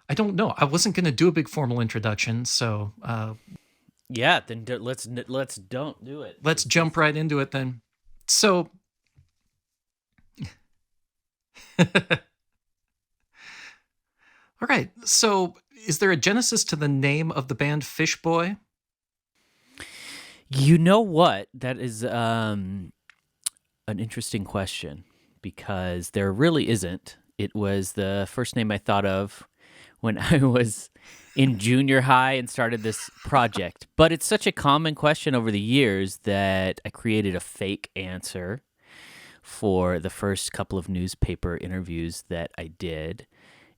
I don't know. I wasn't going to do a big formal introduction, so Yeah, then let's don't do it. let's jump right into it then. So, all right. So, is there a genesis to the name of the band Fishboy? You know what? That is an interesting question because there really isn't. It was the first name I thought of when I was in junior high and started this project. But it's such a common question over the years that I created a fake answer for the first couple of newspaper interviews that I did.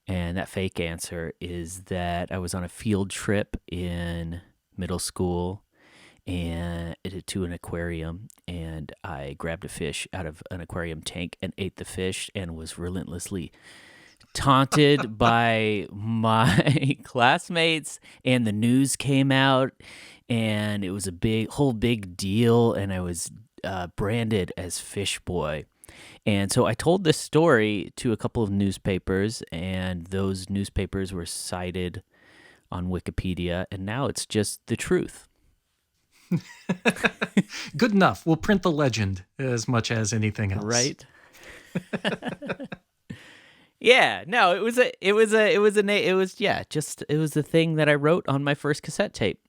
And that fake answer is that I was on a field trip in middle school and to an aquarium, and I grabbed a fish out of an aquarium tank and ate the fish and was relentlessly taunted by my classmates, and the news came out, and it was a big deal, and I was branded as Fishboy. And so I told this story to a couple of newspapers, and those newspapers were cited on Wikipedia, and now it's just the truth. Good enough. We'll print the legend as much as anything else. Right? Yeah, no, it was the thing that I wrote on my first cassette tape.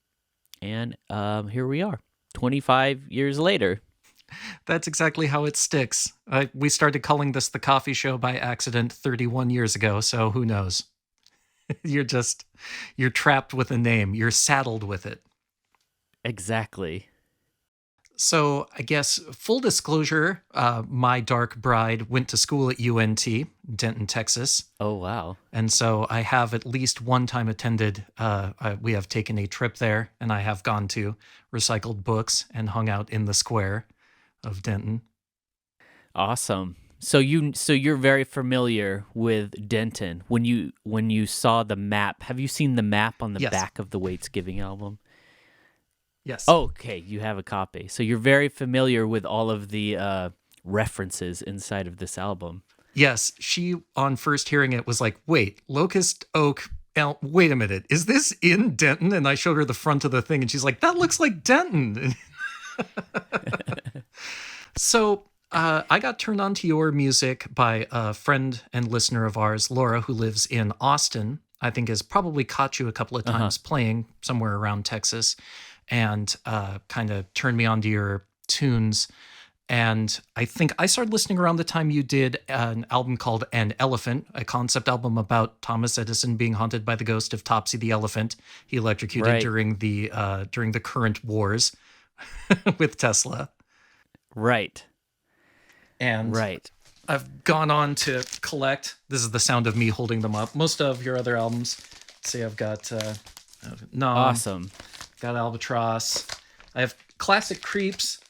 And here we are, 25 years later. That's exactly how it sticks. We started calling this the coffee show by accident 31 years ago, so who knows? You're trapped with a name. You're saddled with it. Exactly. So I guess full disclosure, my dark bride went to school at UNT, Denton, Texas. Oh, wow. And so I have at least one time attended, we have taken a trip there, and I have gone to Recycled Books and hung out in the square of Denton. Awesome. So you're very familiar with Denton. When you saw the map, have you seen the map on the Yes. back of the Waitsgiving album? Yes. Okay, you have a copy. So you're very familiar with all of the references inside of this album. Yes. She, on first hearing it, was like, wait, Locust Oak. Wait a minute. Is this in Denton? And I showed her the front of the thing, and she's like, that looks like Denton. So I got turned on to your music by a friend and listener of ours, Laura, who lives in Austin. I think has probably caught you a couple of times playing somewhere around Texas, and kind of turned me onto your tunes. And I think I started listening around the time you did an album called An Elephant, a concept album about Thomas Edison being haunted by the ghost of Topsy the elephant. He electrocuted during the current wars with Tesla. Right. And I've gone on to collect. This is the sound of me holding them up. Most of your other albums. Let's see, I've got Nom. Awesome. Got Albatross. I have Classic Creeps,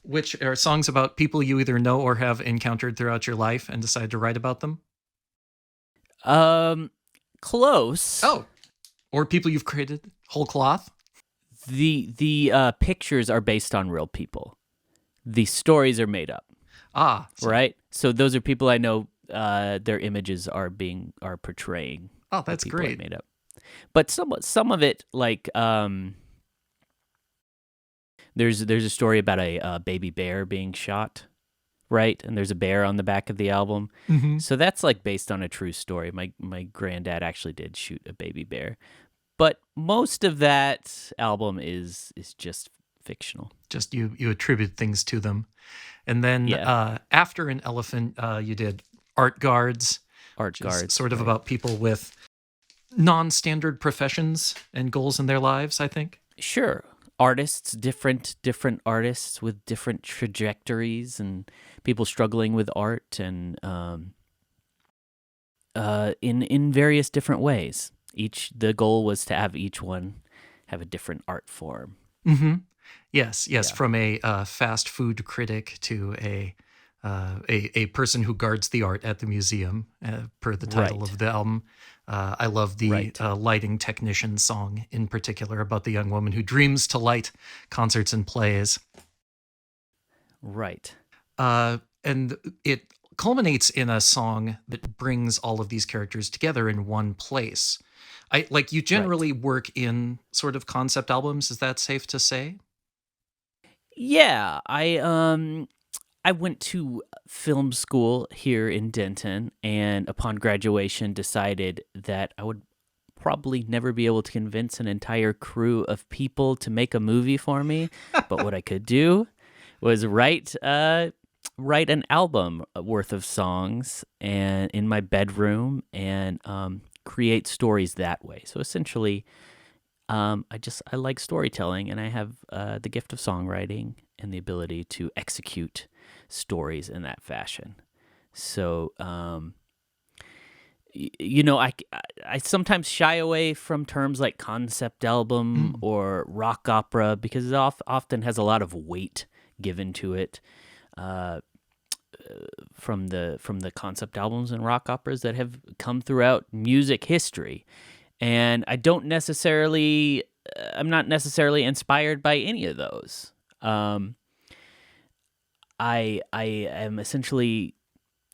which are songs about people you either know or have encountered throughout your life and decided to write about them. Close. Oh, or people you've created whole cloth. The pictures are based on real people. The stories are made up. Right. So those are people I know. Their images are portraying. Oh, that's great. Made up. But some of it, like there's a story about a baby bear being shot, right? And there's a bear on the back of the album. Mm-hmm. So that's like based on a true story. My granddad actually did shoot a baby bear, but most of that album is just fictional. Just you attribute things to them, and then after An Elephant, you did Art Guards. Sort of about people with non-standard professions and goals in their lives, I think. Sure. Artists, different artists with different trajectories, and people struggling with art, and in various different ways. The goal was to have each one have a different art form. Mm-hmm. Yes. Yeah. From a fast food critic to a person who guards the art at the museum, per the title of the album. I love the lighting technician song in particular about the young woman who dreams to light concerts and plays. Right. And it culminates in a song that brings all of these characters together in one place. You Right. generally work in sort of concept albums, is that safe to say? Yeah, I went to film school here in Denton, and upon graduation decided that I would probably never be able to convince an entire crew of people to make a movie for me, but what I could do was write an album worth of songs and in my bedroom and create stories that way. So essentially, I like storytelling, and I have the gift of songwriting and the ability to execute stories in that fashion. So, I sometimes shy away from terms like concept album Mm. or rock opera because it often has a lot of weight given to it uh, from the concept albums and rock operas that have come throughout music history. And I'm not necessarily inspired by any of those. I am essentially,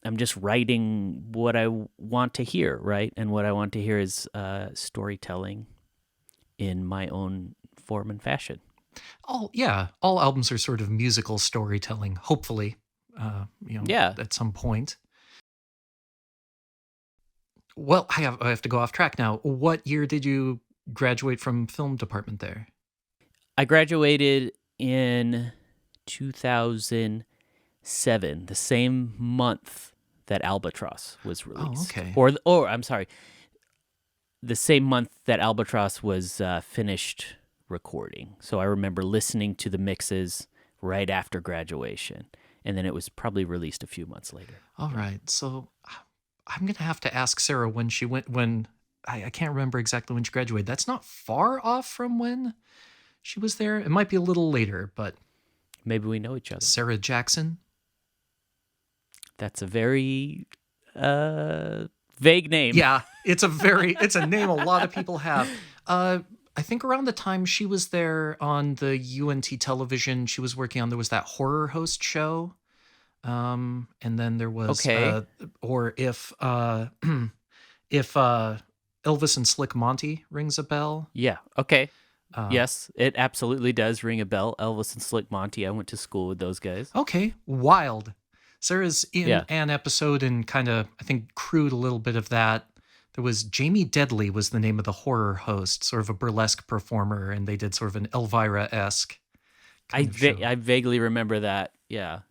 I'm just writing what I want to hear, right? And what I want to hear is storytelling in my own form and fashion. All albums are sort of musical storytelling, hopefully, Yeah, at some point. Well, I have to go off track now. What year did you graduate from film department there? I graduated in 2007, the same month that Albatross was Oh, released, okay. or I'm sorry, the same month that Albatross was finished recording. So I remember listening to the mixes right after graduation, and then it was probably released a few months later. All Yeah. right. So I'm gonna have to ask Sarah when she went when I can't remember exactly when she graduated. That's not far off from when she was there. It might be a little later, but Maybe we know each other. Sarah Jackson. That's a very vague name. Yeah, it's a name a lot of people have. I think around the time she was there on the UNT television, she was working on there was that horror host show. And then there was Okay. or if Elvis and Slick Monty rings a bell. Yeah. Okay. Uh, Yes, it absolutely does ring a bell. Elvis and Slick Monty. I went to school with those guys. okay, wild. Sarah's in Yeah. an episode and kind of I think crewed a little bit of that. There was Jamie Deadly was the name of the horror host, sort of a burlesque performer, and they did sort of an Elvira-esque kind of show. I vaguely remember that. Yeah.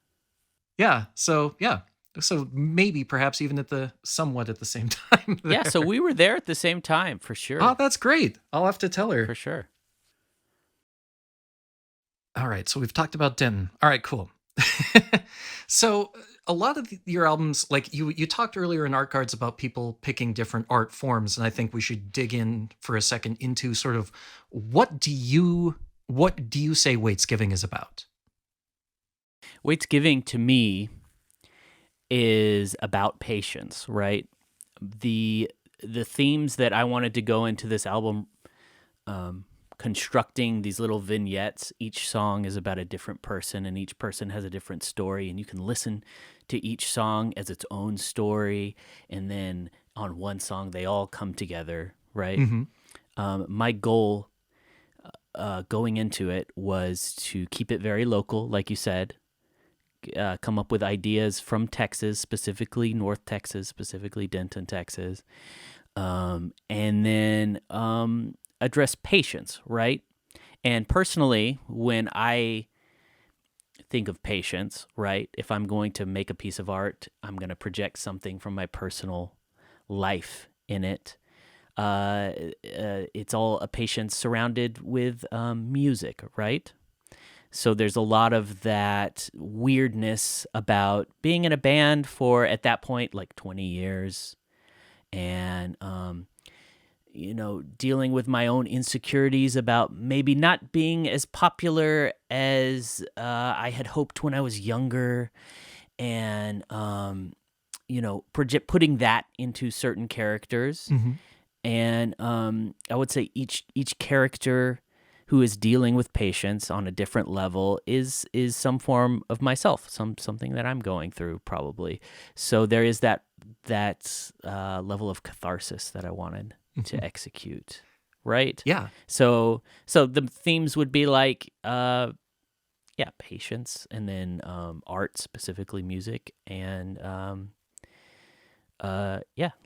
So maybe perhaps even at the somewhat at the same time Yeah, there. so we were there at the same time for Oh, sure. that's great. I'll have to tell her. For sure. All right, so we've talked about Denton. All right, cool. So a lot of your albums, like you talked earlier in art cards about people picking different art forms, and I think we should dig in for a second into sort of what do you say Waitsgiving is about? Waitsgiving to me is about patience, right? The themes that I wanted to go into this album, constructing these little vignettes. Each song is about a different person, and each person has a different story, and you can listen to each song as its own story, and then on one song they all come together, right? Mm-hmm. My goal going into it was to keep it very local, like you said. Come up with ideas from Texas, specifically North Texas, specifically Denton, Texas, and then address patience, right? And personally, when I think of patience, right, if I'm going to make a piece of art, I'm going to project something from my personal life in it. It's all a patience surrounded with music, right? So there's a lot of that weirdness about being in a band for, at that point, like 20 years and, dealing with my own insecurities about maybe not being as popular as I had hoped when I was younger and, putting that into certain characters. Mm-hmm. And I would say each character who is dealing with patience on a different level is some form of myself, something that I'm going through probably. So there is that level of catharsis that I wanted to execute, right? Yeah. So the themes would be like patience, and then art, specifically music, and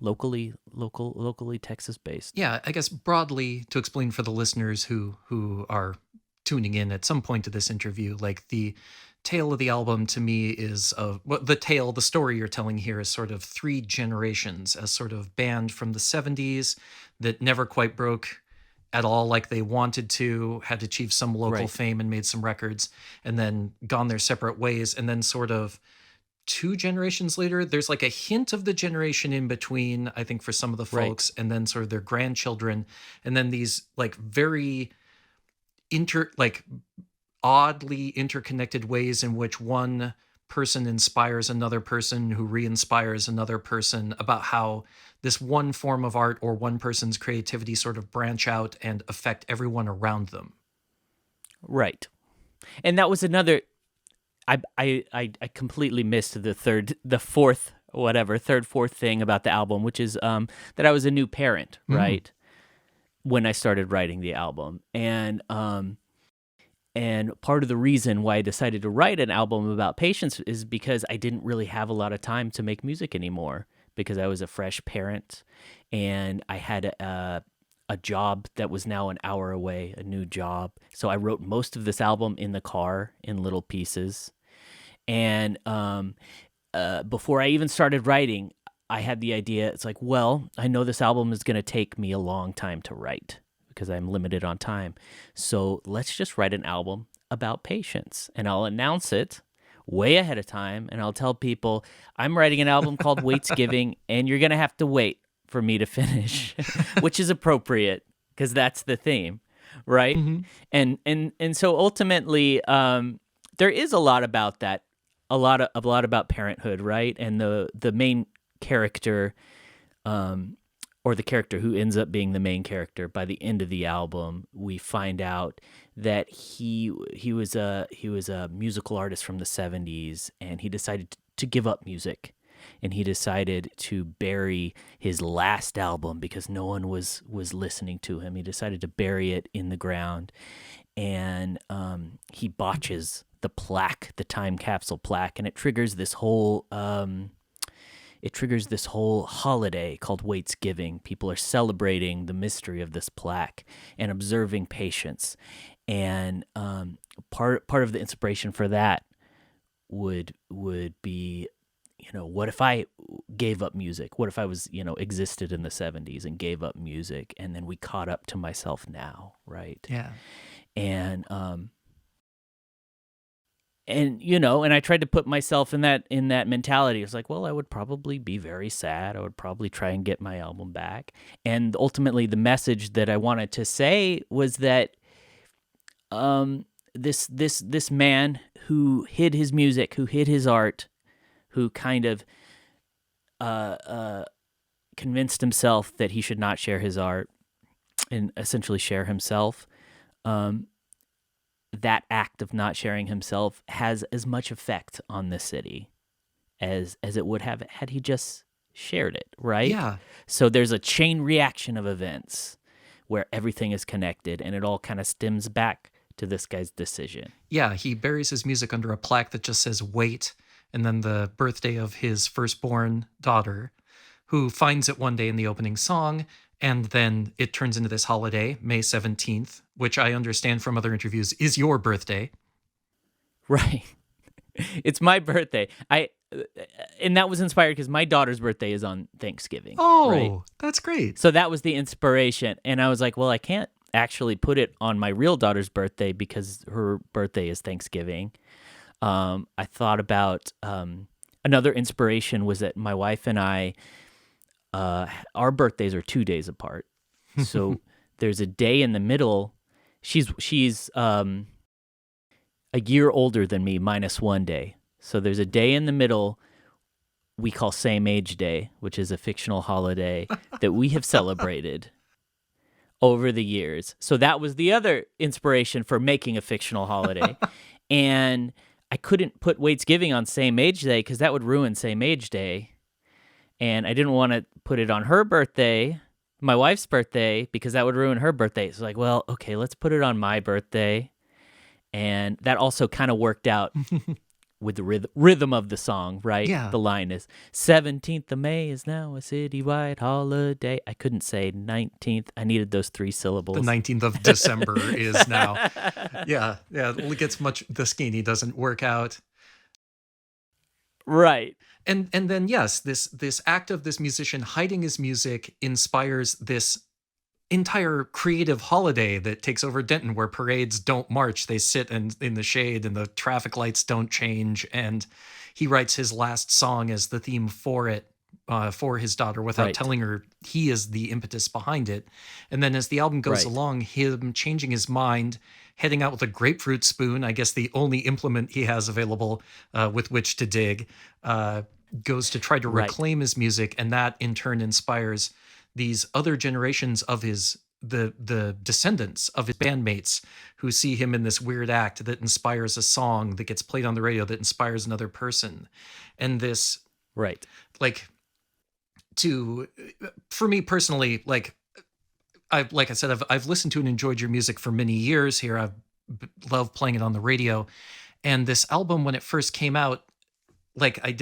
locally Texas based. Yeah, I guess broadly to explain for the listeners who are tuning in at some point to this interview, like the tale of the album to me is the story you're telling here is sort of three generations, a sort of band from the 70s that never quite broke at all like they wanted to, had achieved some local Right. fame and made some records, and then gone their separate ways, and then sort of two generations later, there's like a hint of the generation in between, I think, for some of the folks, and then sort of their grandchildren, and then these like very oddly interconnected ways in which one person inspires another person who re-inspires another person, about how this one form of art or one person's creativity sort of branch out and affect everyone around them. Right. And that was another, I completely missed the fourth thing about the album, which is that I was a new parent, right? When I started writing the album. And part of the reason why I decided to write an album about patience is because I didn't really have a lot of time to make music anymore, because I was a fresh parent and I had a job that was now an hour away, a new job. So I wrote most of this album in the car in little pieces. And before I even started writing, I had the idea, it's like, well, I know this album is going to take me a long time to write because I'm limited on time. So let's just write an album about patience, and I'll announce it way ahead of time, and I'll tell people I'm writing an album called Waitsgiving, and you're going to have to wait for me to finish, which is appropriate because that's the theme, right? And so ultimately, there is a lot about that, a lot about parenthood, right? And the main character, or the character who ends up being the main character by the end of the album, we find out that he was a musical artist from the 70s, and he decided to give up music, and he decided to bury his last album because no one was listening to him. He decided to bury it in the ground, and he botches the plaque, the time capsule plaque, and it triggers this whole holiday called Waitsgiving. People are celebrating the mystery of this plaque and observing patience. And part of the inspiration for that would be, what if I gave up music? What if I was, existed in the 70s and gave up music, and then we caught up to myself now, right? Yeah. And I tried to put myself in that mentality. It's like, well, I would probably be very sad. I would probably try and get my album back. And ultimately, the message that I wanted to say was that this man who hid his music, who hid his art, who kind of convinced himself that he should not share his art and essentially share himself, that act of not sharing himself has as much effect on the city as it would have had he just shared it, right? Yeah. So there's a chain reaction of events where everything is connected, and it all kind of stems back to this guy's decision. Yeah, he buries his music under a plaque that just says wait, and then the birthday of his firstborn daughter, who finds it one day in the opening song. And then it turns into this holiday, May 17th, which I understand from other interviews is your birthday. Right. It's my birthday. And that was inspired because my daughter's birthday is on Thanksgiving. Oh, right? That's great. So that was the inspiration. And I was like, well, I can't actually put it on my real daughter's birthday because her birthday is Thanksgiving. I thought about another inspiration was that my wife and I, our birthdays are 2 days apart. So there's a day in the middle. She's a year older than me, minus 1 day. So there's a day in the middle we call Same Age Day, which is a fictional holiday that we have celebrated over the years. So that was the other inspiration for making a fictional holiday. And I couldn't put Waitsgiving on Same Age Day because that would ruin Same Age Day. And I didn't want to put it on her birthday, my wife's birthday, because that would ruin her birthday. So like, well, okay, let's put it on my birthday. And that also kind of worked out with the rhythm of the song, right? Yeah. The line is 17th of May is now a citywide holiday. I couldn't say 19th. I needed those 3 syllables. The 19th of December is now. Yeah. It gets much, the skinny doesn't work out. Right. And then, yes, this act of this musician hiding his music inspires this entire creative holiday that takes over Denton, where parades don't march. They sit in the shade and the traffic lights don't change. And he writes his last song as the theme for it, for his daughter, without telling her he is the impetus behind it. And then as the album goes along, him changing his mind, heading out with a grapefruit spoon, I guess the only implement he has available with which to dig, goes to try to reclaim his music. And that in turn inspires these other generations of the descendants of his bandmates who see him in this weird act that inspires a song that gets played on the radio that inspires another person. And this, like, for me personally, like I said, I've listened to and enjoyed your music for many years here. I've loved playing it on the radio. And this album, when it first came out, like I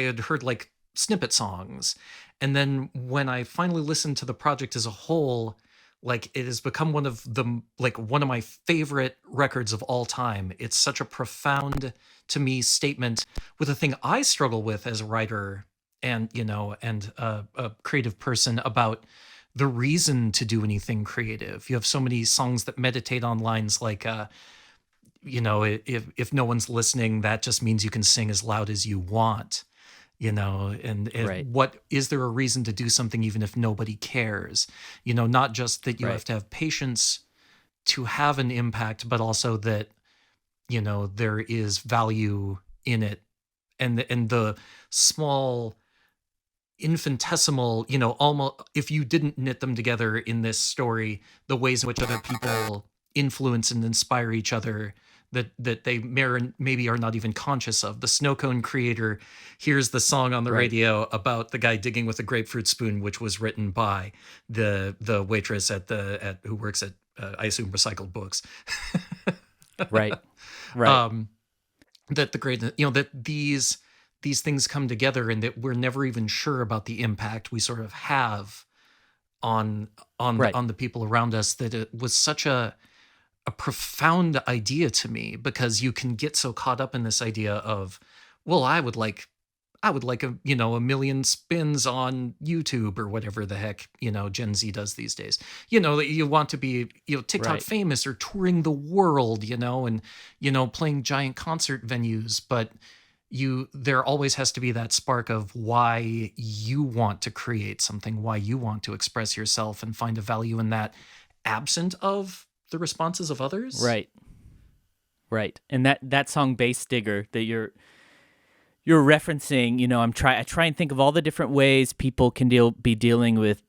had heard like snippet songs. And then when I finally listened to the project as a whole, like it has become one of my favorite records of all time. It's such a profound, to me, statement with a thing I struggle with as a writer and a creative person about the reason to do anything creative. You have so many songs that meditate on lines like, if no one's listening, that just means you can sing as loud as you want. What is there a reason to do something even if nobody cares? Not just that you have to have patience to have an impact, but also that, there is value in it. And the small infinitesimal, almost, if you didn't knit them together in this story, the ways in which other people influence and inspire each other, that they maybe are not even conscious of. The snow cone creator hears the song on the radio about the guy digging with a grapefruit spoon, which was written by the waitress who works at I assume recycled books. Right. That the great, that these things come together, and that we're never even sure about the impact we sort of have on the people around us. That it was such a profound idea to me, because you can get so caught up in this idea of, well, I would like a million spins on YouTube or whatever the heck, Gen Z does these days. That you want to be, TikTok famous or touring the world, and, playing giant concert venues. But there always has to be that spark of why you want to create something, why you want to express yourself and find a value in that, absent of the responses of others. Right. And that song Bass Digger that you're referencing, I try and think of all the different ways people can be dealing with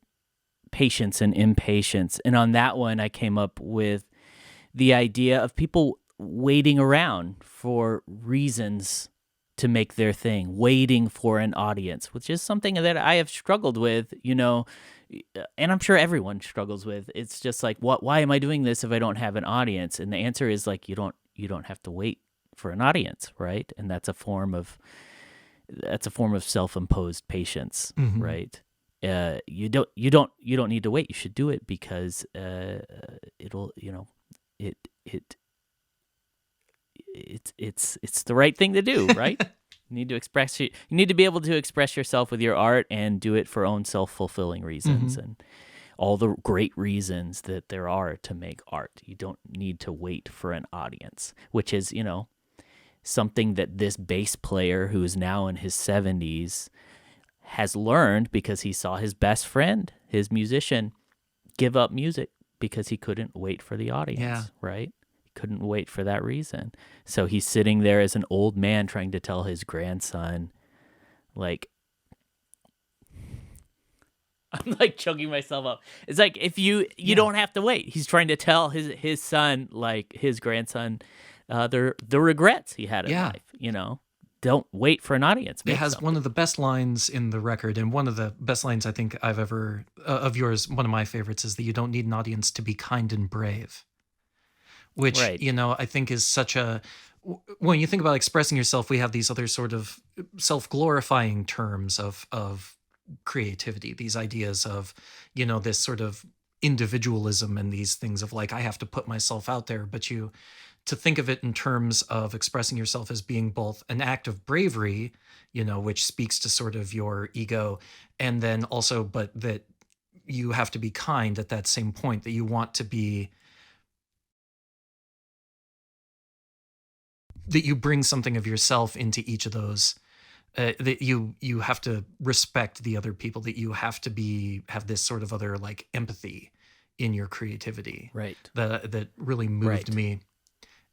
patience and impatience. And on that one, I came up with the idea of people waiting around for reasons to make their thing, waiting for an audience, which is something that I have struggled with, and I'm sure everyone struggles with. It's just like, why am I doing this if I don't have an audience? And the answer is like, you don't have to wait for an audience, right? And that's a form of self-imposed patience, right? You don't need to wait. You should do it because it'll, it's the right thing to do, right? You need to be able to express yourself with your art and do it for own self-fulfilling reasons and all the great reasons that there are to make art. You don't need to wait for an audience, which is, something that this bass player who is now in his 70s has learned because he saw his best friend, his musician, give up music because he couldn't wait for the audience, right? Couldn't wait for that reason. So he's sitting there as an old man trying to tell his grandson, like, I'm like choking myself up. It's like if you don't have to wait. He's trying to tell his son, like his grandson, the regrets he had in Yeah. life. Don't wait for an audience. It Make has something. one of the best lines in the record, and one of the best lines I think I've ever of yours. One of my favorites is that you don't need an audience to be kind and brave, which Right. I think is such a. When you think about expressing yourself, we have these other sort of self-glorifying terms of creativity. These ideas of this sort of individualism and these things of like I have to put myself out there, but to think of it in terms of expressing yourself as being both an act of bravery, which speaks to sort of your ego, and then also, but that you have to be kind at that same point, that you want to be, that you bring something of yourself into each of those, that you have to respect the other people, that you have to have this sort of other like empathy in your creativity. Right. That really moved Right. me.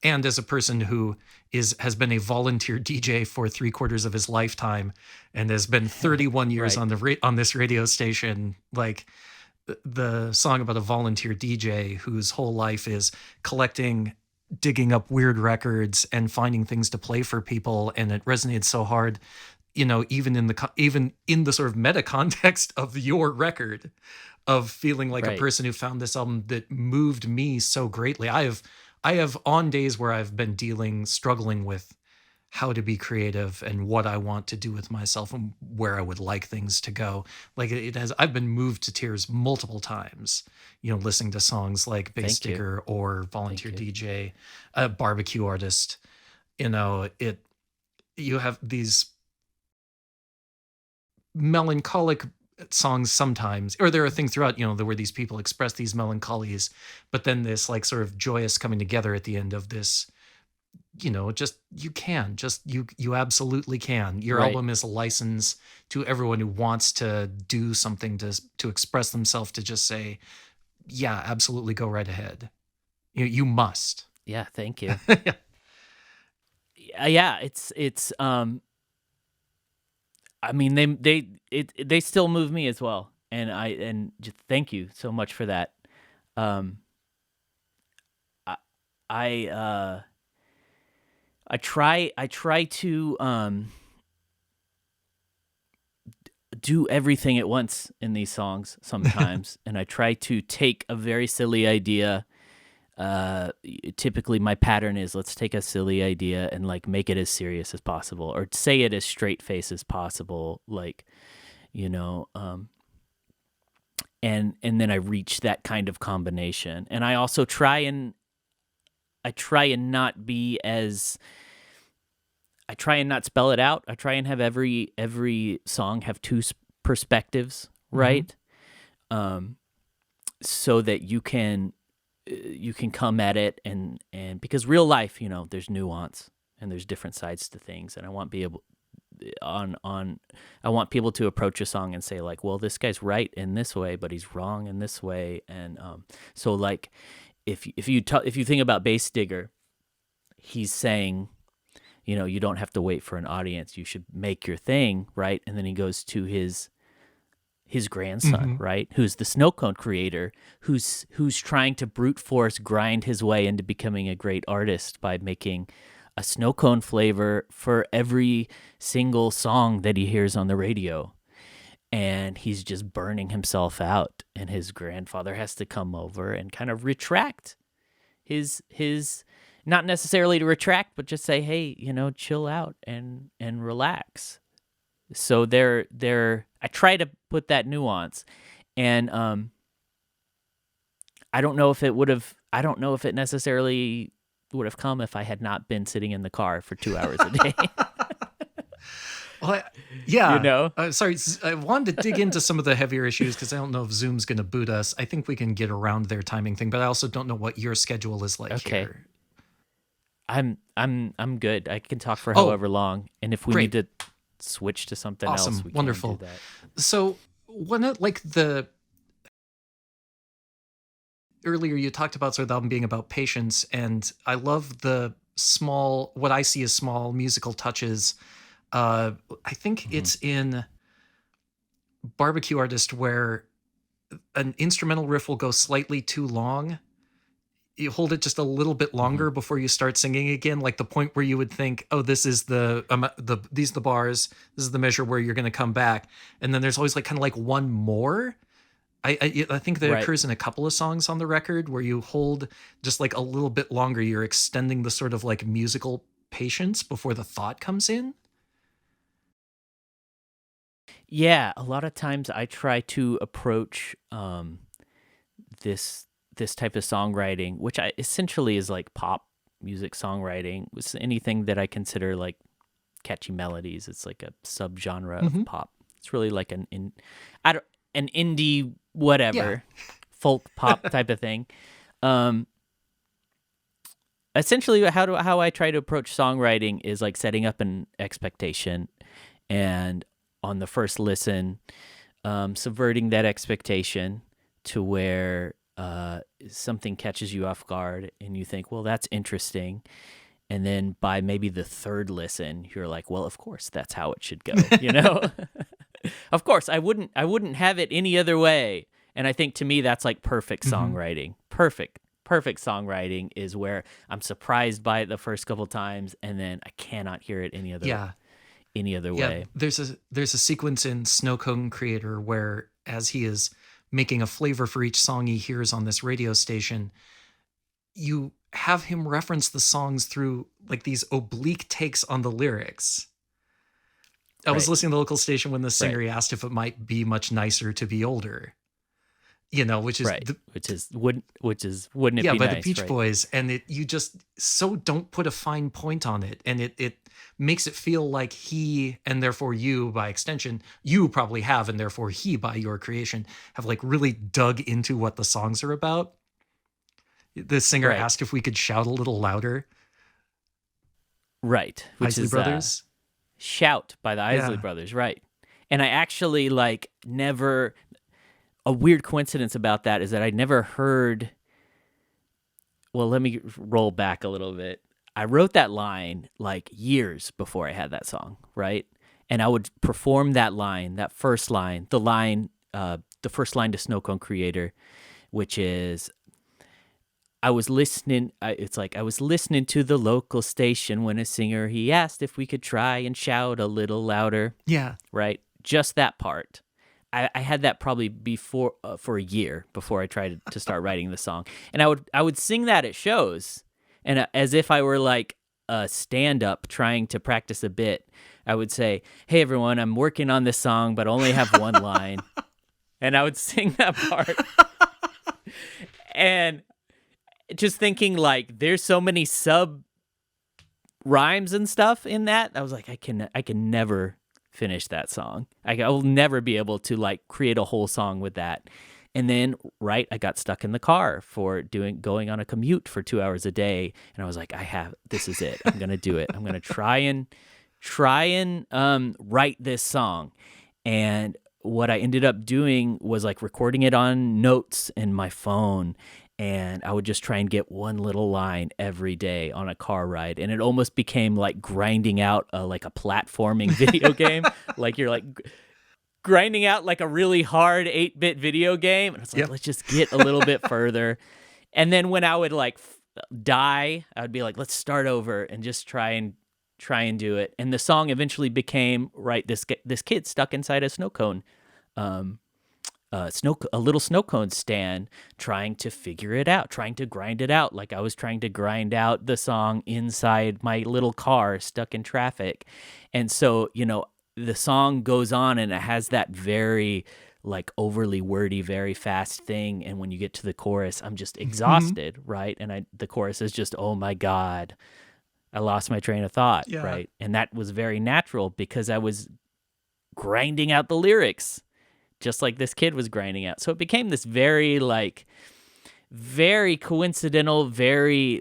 And as a person who has been a volunteer DJ for 3/4 of his lifetime and has been 31 years Right. on this radio station, like the song about a volunteer DJ whose whole life is digging up weird records and finding things to play for people, and it resonated so hard, even in the sort of meta context of your record, of feeling like a Right. person who found this album that moved me so greatly. I have on days where I've been struggling with how to be creative and what I want to do with myself and where I would like things to go. Like I've been moved to tears multiple times, listening to songs like Bass Thank you. Digger or Volunteer Thank you. DJ, Barbecue Artist. You have these melancholic songs sometimes, or there are things throughout, where these people express these melancholies, but then this like sort of joyous coming together at the end of this, just you absolutely can. Your Right. album is a license to everyone who wants to do something to express themselves, to just say, yeah, absolutely, go right ahead. You must. Yeah. Thank you. Yeah. Yeah. It's I mean, they still move me as well, and just thank you so much for that. Um, I I try to do everything at once in these songs sometimes, and I try to take a very silly idea. Typically my pattern is let's take a silly idea and like make it as serious as possible, or say it as straight face as possible, like and then I reach that kind of combination. And I also try and not be as I try and not spell it out. I try and have every song have two perspectives, right? So that you can come at it and because real life, there's nuance and there's different sides to things, and I want I want people to approach a song and say like, well, this guy's right in this way, but he's wrong in this way, and so like if you think about Bass Digger, he's saying, you don't have to wait for an audience, you should make your thing, right? And then he goes to his grandson, right, who's the snow cone creator, who's trying to brute force grind his way into becoming a great artist by making a snow cone flavor for every single song that he hears on the radio. And he's just burning himself out, and his grandfather has to come over and kind of retract his not necessarily to retract, but just say, hey, chill out and relax. So I try to put that nuance, and I don't know if it necessarily would have come if I had not been sitting in the car for 2 hours a day. Well, yeah. Sorry, I wanted to dig into some of the heavier issues because I don't know if Zoom's going to boot us. I think we can get around their timing thing, but I also don't know what your schedule is like here. I'm good. I can talk for however long, and if we need to switch to something else, we wonderful. can do that. So earlier you talked about sort of the album being about patience, and I love what I see as small musical touches. I think it's in Barbecue Artist where an instrumental riff will go slightly too long, you hold it just a little bit Mm-hmm. longer before you start singing again, like the point where you would think, oh, this is these are the bars, this is the measure where you're going to come back, and then there's always like kind of like one more. I think that Right. occurs in a couple of songs on the record where you hold just like a little bit longer. You're extending the sort of like musical patience before the thought comes in. Yeah, a lot of times I try to approach this type of songwriting, which I essentially is like pop music songwriting, with anything that I consider like catchy melodies. It's like a subgenre of Mm-hmm. pop. It's really like an indie Yeah. whatever folk pop type of thing. Essentially, how I try to approach songwriting is like setting up an expectation, and on the first listen, subverting that expectation to where something catches you off guard and you think, well, that's interesting. And then by maybe the third listen, you're like, well, of course, that's how it should go, you know? Of course, I wouldn't have it any other way. And I think to me, that's like perfect Mm-hmm. songwriting. Perfect songwriting is where I'm surprised by it the first couple times, and then I cannot hear it any other Yeah. way. There's a sequence in Snow Cone Creator where, as he is making a flavor for each song he hears on this radio station, you have him reference the songs through like these oblique takes on the lyrics. I was Right. listening to the local station when the singer Right. he asked if it might be much nicer to be older. You know, which is Right. Wouldn't it yeah, be by nice? the Beach Right. Boys, and you just so don't put a fine point on it, and it makes it feel like he, and therefore you by extension, you probably have, and therefore he by your creation have like really dug into what the songs are about. The singer Right. asked if we could shout a little louder. Right. Which Isley is Brothers. Shout by the Isley Yeah. Brothers, right? And I actually like never. A weird coincidence about that is that I never heard. Well, let me roll back a little bit. I wrote that line like years before I had that song, right? And I would perform that line, that first line, the first line to Snow Cone Creator, which is, I was listening. It's like I was listening to the local station when a singer he asked if we could try and shout a little louder. Yeah. Right, just that part. I had that probably before for a year before I tried to start writing the song, and I would sing that at shows, and as if I were like a stand-up trying to practice a bit. I would say, "Hey everyone, I'm working on this song, but only have one line," and I would sing that part, and just thinking like, there's so many sub rhymes and stuff in that. I was like, I can never finish that song. I will never be able to like create a whole song with that. And then, right, I got stuck in the car for going on a commute for 2 hours a day, and I was like, this is it. I'm gonna do it. I'm gonna try and write this song. And what I ended up doing was like recording it on notes in my phone, and I would just try and get one little line every day on a car ride, and it almost became like grinding out like a platforming video game. Like you're like grinding out like a really hard 8-bit video game, and it's like, Yep. let's just get a little bit further. And then when I would like die, I would be like, let's start over and just try and do it. And the song eventually became, right, this kid stuck inside a snow cone, a little snow cone stand, trying to figure it out, trying to grind it out, like I was trying to grind out the song inside my little car stuck in traffic. And so, the song goes on, and it has that very like overly wordy, very fast thing. And when you get to the chorus, I'm just exhausted, right? And the chorus is just, oh my God, I lost my train of thought, Yeah. right? And that was very natural because I was grinding out the lyrics just like this kid was grinding out. So it became this very like very coincidental, very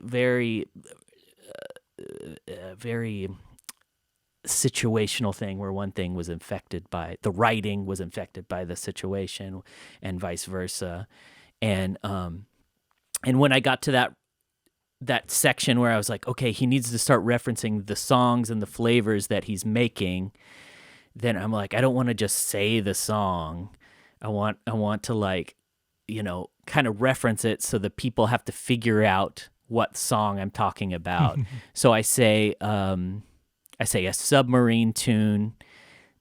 situational thing where one thing was infected by the writing, was infected by the situation, and vice versa. And when I got to that section where I was like, okay, he needs to start referencing the songs and the flavors that he's making, then I'm like, I don't want to just say the song. I want to like kind of reference it so the people have to figure out what song I'm talking about. So I say a submarine tune,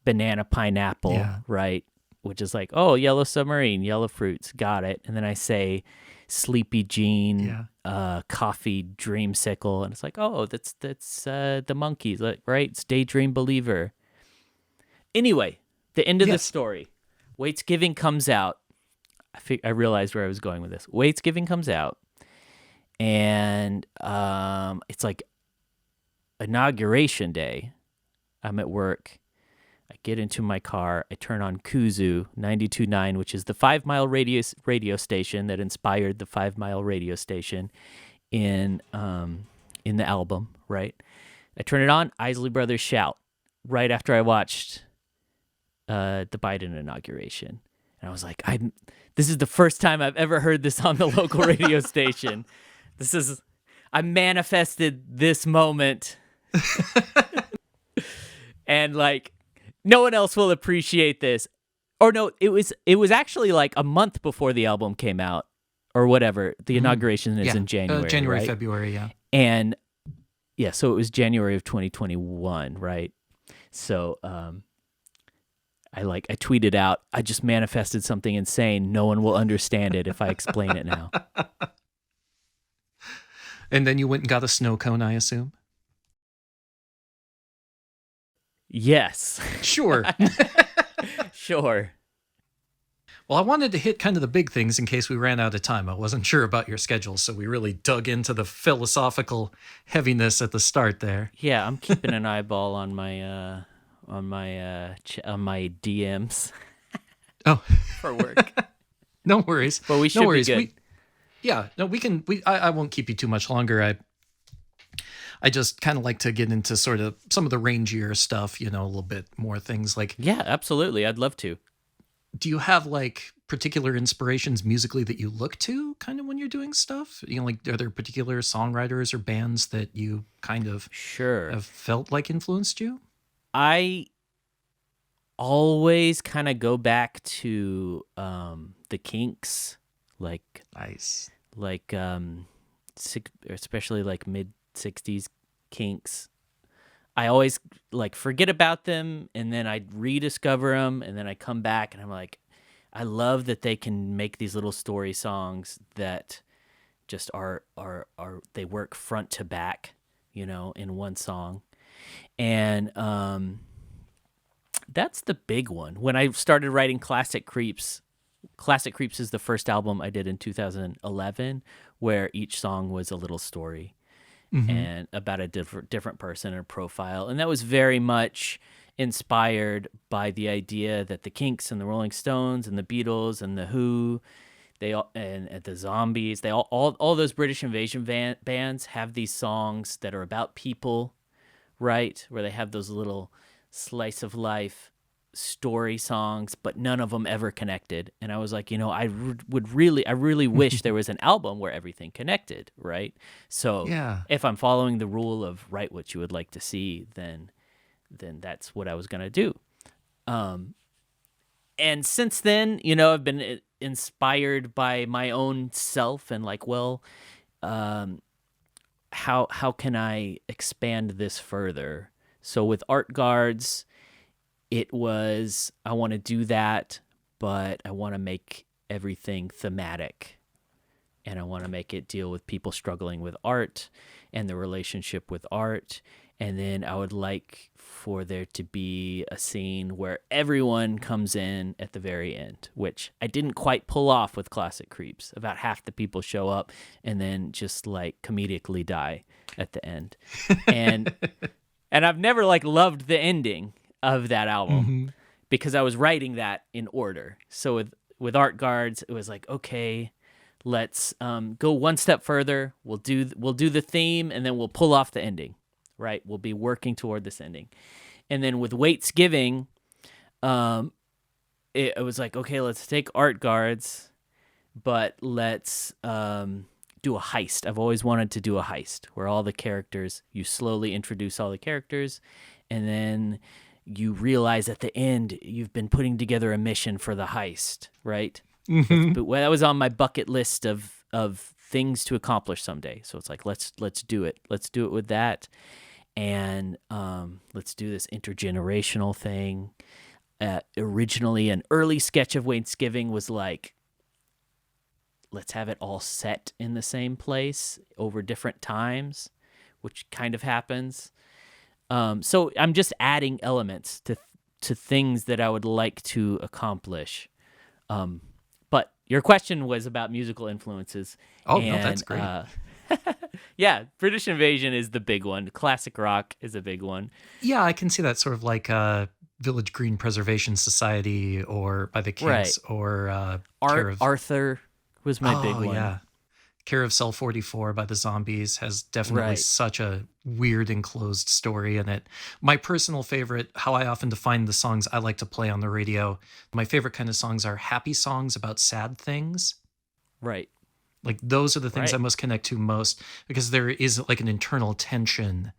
banana pineapple, right? Which is like, oh, yellow submarine, yellow fruits, got it. And then I say Sleepy Jean, coffee dreamsicle, and it's like, oh, that's the Monkees, right? It's Daydream Believer. Anyway, the end of the story. Waitsgiving comes out. I realized where I was going with this. Waitsgiving comes out, and it's like inauguration day. I'm at work. I get into my car. I turn on Kuzu 92.9, which is the 5 Mile radio station that inspired the 5 Mile radio station in the album, right? I turn it on. Isley Brothers Shout right after I watched the Biden inauguration. And I was like, this is the first time I've ever heard this on the local radio station. I manifested this moment. And like, no one else will appreciate this. Or no, it was actually like a month before the album came out or whatever. The inauguration is in January. January, right? February, yeah. And so it was January of 2021, right? So I tweeted out, I just manifested something insane. No one will understand it if I explain it now. And then you went and got a snow cone, I assume? Yes. Sure. Sure. Well, I wanted to hit kind of the big things in case we ran out of time. I wasn't sure about your schedule, so we really dug into the philosophical heaviness at the start there. Yeah, I'm keeping an eyeball on my DMs. Oh, for work. No worries. But we should be good. I won't keep you too much longer. I just kind of like to get into sort of some of the rangier stuff, a little bit more things like... Yeah, absolutely. I'd love to. Do you have like particular inspirations musically that you look to kind of when you're doing stuff? Like, are there particular songwriters or bands that you kind of have felt like influenced you? I always kind of go back to the Kinks, like... Nice. Like, especially like mid-'60s Kinks. I always like forget about them, and then I rediscover them, and then I come back and I'm like, I love that they can make these little story songs that just are they work front to back, in one song. And that's the big one. When I started writing Classic Creeps is the first album I did in 2011, where each song was a little story. Mm-hmm. And about a different person or profile. And that was very much inspired by the idea that the Kinks and the Rolling Stones and the Beatles and the Who, and the Zombies, they all those British invasion bands have these songs that are about people, right? Where they have those little slice of life story songs, but none of them ever connected. And I was like, I really wish there was an album where everything connected, right? So if I'm following the rule of write what you would like to see, then that's what I was going to do. And since then, I've been inspired by my own self and like, well, how can I expand this further? So with Art Guards, it was, I want to do that, but I want to make everything thematic. And I want to make it deal with people struggling with art and the relationship with art. And then I would like for there to be a scene where everyone comes in at the very end, which I didn't quite pull off with Classic Creeps. About half the people show up and then just like comedically die at the end. And I've never like loved the ending of that album because I was writing that in order. So with Art Guards, it was like, okay, let's go one step further. We'll do the theme, and then we'll pull off the ending, right? We'll be working toward this ending. And then with Waitsgiving, it was like, okay, let's take Art Guards, but let's do a heist. I've always wanted to do a heist where all the characters, you slowly introduce all the characters, and then you realize at the end you've been putting together a mission for the heist, right? Hmm. That was on my bucket list of things to accomplish someday. So it's like let's do it. Let's do it with that, and let's do this intergenerational thing. Originally, an early sketch of Waitsgiving was like, let's have it all set in the same place over different times, which kind of happens. So I'm just adding elements to things that I would like to accomplish. But your question was about musical influences, Oh no, that's and great. yeah, British Invasion is the big one. Classic rock is a big one. Yeah, I can see that sort of like Village Green Preservation Society or by the Right. Kinks or Care of Arthur was my big Oh one. yeah. Care of Cell 44 by the Zombies has definitely Right. such a weird enclosed story in it. My personal favorite, how I often define the songs I like to play on the radio, my favorite kind of songs are happy songs about sad things. Right. Like those are the things I Right. most connect to most because there is like an internal tension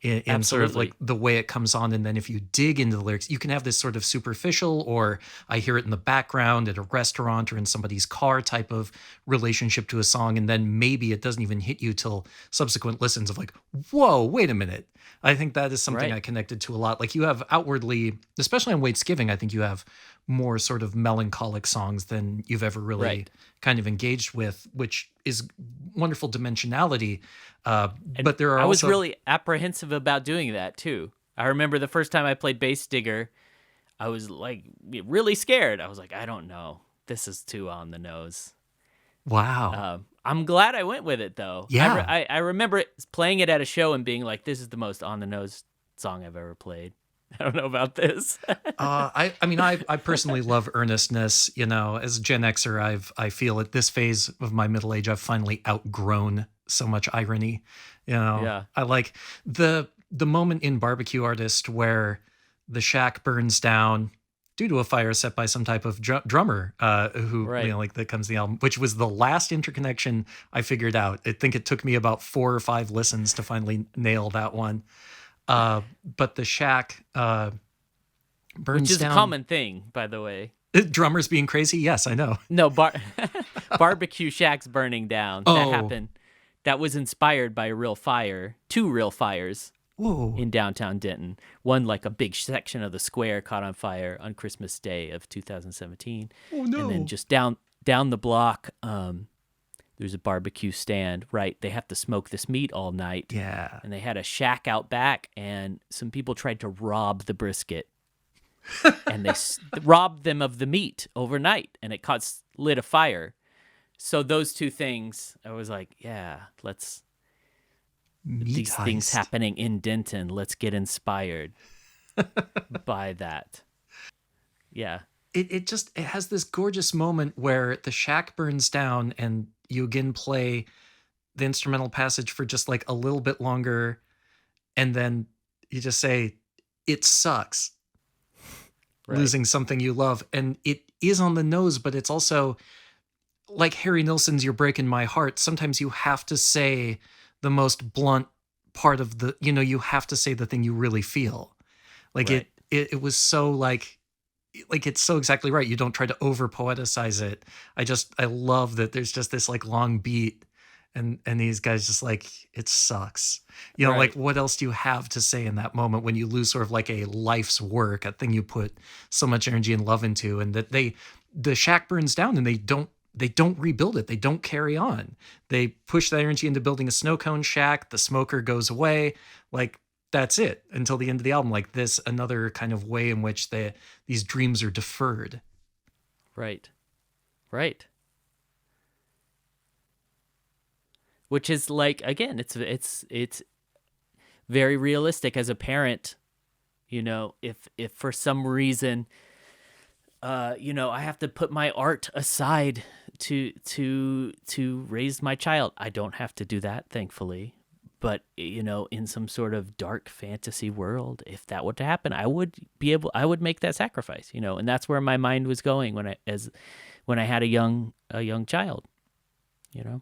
in sort of like Absolutely. the way it comes on. And then if you dig into the lyrics, you can have this sort of superficial, or I hear it in the background at a restaurant or in somebody's car type of relationship to a song. And then maybe it doesn't even hit you till subsequent listens of like, whoa, wait a minute. I think that is something Right. I connected to a lot. Like you have outwardly, especially on Waitsgiving, I think you have more sort of melancholic songs than you've ever really Right. kind of engaged with, which is wonderful dimensionality. And But there are I was also, really apprehensive about doing that too. I remember the first time I played Bass Digger, I was like really scared. I was like, I don't know. This is too on the nose. wow. I'm glad I went with it though. Yeah. I remember playing it at a show and being like, this is the most on the nose song I've ever played. I don't know about this. I mean, I personally love earnestness. You know, as a Gen Xer, I feel at this phase of my middle age, I've finally outgrown so much irony. You know, Yeah. I like the moment in Barbecue Artist where the shack burns down due to a fire set by some type of drummer who, you Right. know, like that comes the album, which was the last interconnection I figured out. I think it took me about 4 or 5 listens to finally nail that one. But the shack Which burns is a down. common thing, by the way. Drummers being crazy? Yes, I know. No, barbecue shacks burning down. That Oh, happened. That was inspired by a real fire, two real fires whoa. in downtown Denton. One like a big section of the square caught on fire on Christmas Day of 2017, Oh and then no. just down the block, there's a barbecue stand. Right, they have to smoke this meat all night, Yeah. and they had a shack out back, and some people tried to rob the brisket, and they robbed them of the meat overnight, and it lit a fire. So those two things, I was like, yeah, let's Meat these things heist. happening in Denton. Let's get inspired by that. Yeah, It has this gorgeous moment where the shack burns down and you again play the instrumental passage for just like a little bit longer, and then you just say, it sucks right, losing something you love. And it is on the nose, but it's also like Harry Nilsson's You're Breaking My Heart. Sometimes you have to say the most blunt part of the, you know, you have to say the thing you really feel. Like right, it was so like it's so exactly right. You don't try to over poeticize it. I love that there's just this like long beat, and these guys just like, it sucks. You know, like right, what else do you have to say in that moment when you lose sort of like a life's work, a thing you put so much energy and love into, and that the shack burns down and they don't rebuild it. They don't carry on. They push that energy into building a snow cone shack. The smoker goes away. Like that's it until the end of the album. Like this, another kind of way in which these dreams are deferred. right, right. Which is like again, it's very realistic as a parent. You know, if for some reason, I have to put my art aside to raise my child. I don't have to do that, thankfully. But in some sort of dark fantasy world, if that were to happen, I would make that sacrifice. And that's where my mind was going when I had a young child. You know,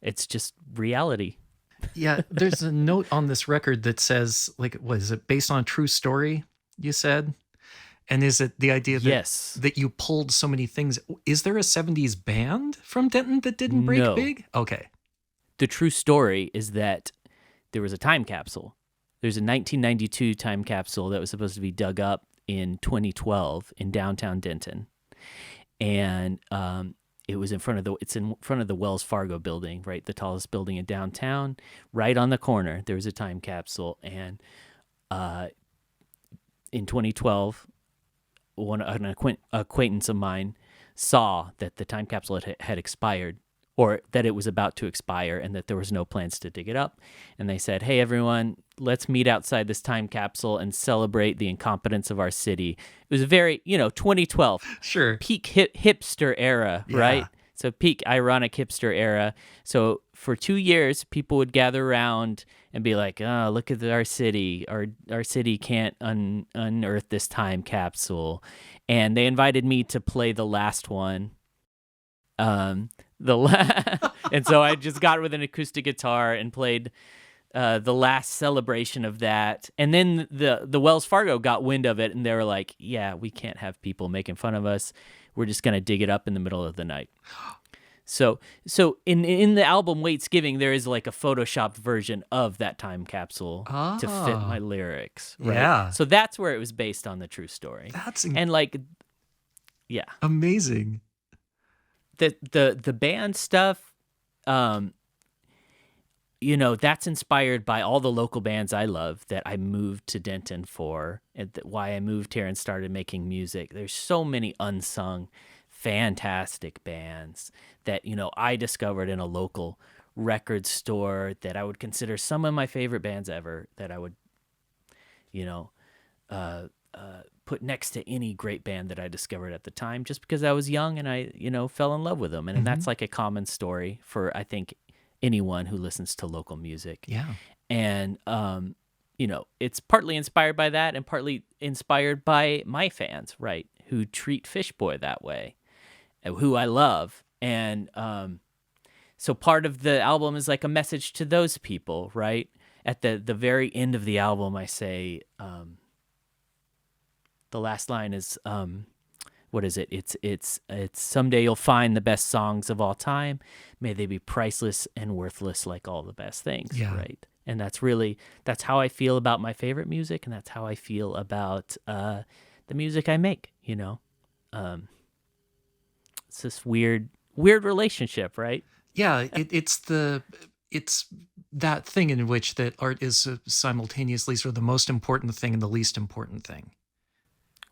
it's just reality. Yeah, there's a note on this record that says, like, what is it, based on a true story, you said? And is it the idea that Yes. that you pulled so many things? Is there a 70s band from Denton that didn't break No. big? Okay. The true story is that there was a time capsule. There's a 1992 time capsule that was supposed to be dug up in 2012 in downtown Denton. And it was in front of the Wells Fargo building, right? The tallest building in downtown. Right on the corner, there was a time capsule. And in 2012, an acquaintance of mine saw that the time capsule had expired, or that it was about to expire, and that there was no plans to dig it up. And they said, hey, everyone, let's meet outside this time capsule and celebrate the incompetence of our city. It was very, 2012. Sure. Peak hipster era, right? So peak ironic hipster era. So for 2 years, people would gather around and be like, oh, look at our city. Our city can't unearth this time capsule. And they invited me to play the last one. And so I just got with an acoustic guitar and played the last celebration of that. And then the Wells Fargo got wind of it, and they were like, yeah, we can't have people making fun of us. We're just going to dig it up in the middle of the night. So in the album Waitsgiving, there is like a photoshopped version of that time capsule to fit my lyrics. Right? Yeah. So that's where it was based on the true story. And like, yeah. Amazing. The band stuff, that's inspired by all the local bands I love that I moved to Denton for, and why I moved here and started making music. There's so many unsung, fantastic bands that, I discovered in a local record store that I would consider some of my favorite bands ever, that I would, put next to any great band that I discovered at the time, just because I was young and I, fell in love with them. And that's like a common story for, I think, anyone who listens to local music. Yeah. And, it's partly inspired by that and partly inspired by my fans, right, who treat Fishboy that way, who I love. And so part of the album is like a message to those people, right? At the very end of the album, I say, the last line is, what is it? It's someday you'll find the best songs of all time. May they be priceless and worthless like all the best things, right? And that's how I feel about my favorite music, and that's how I feel about the music I make, It's this weird relationship, right? Yeah, it's that thing in which that art is simultaneously sort of the most important thing and the least important thing.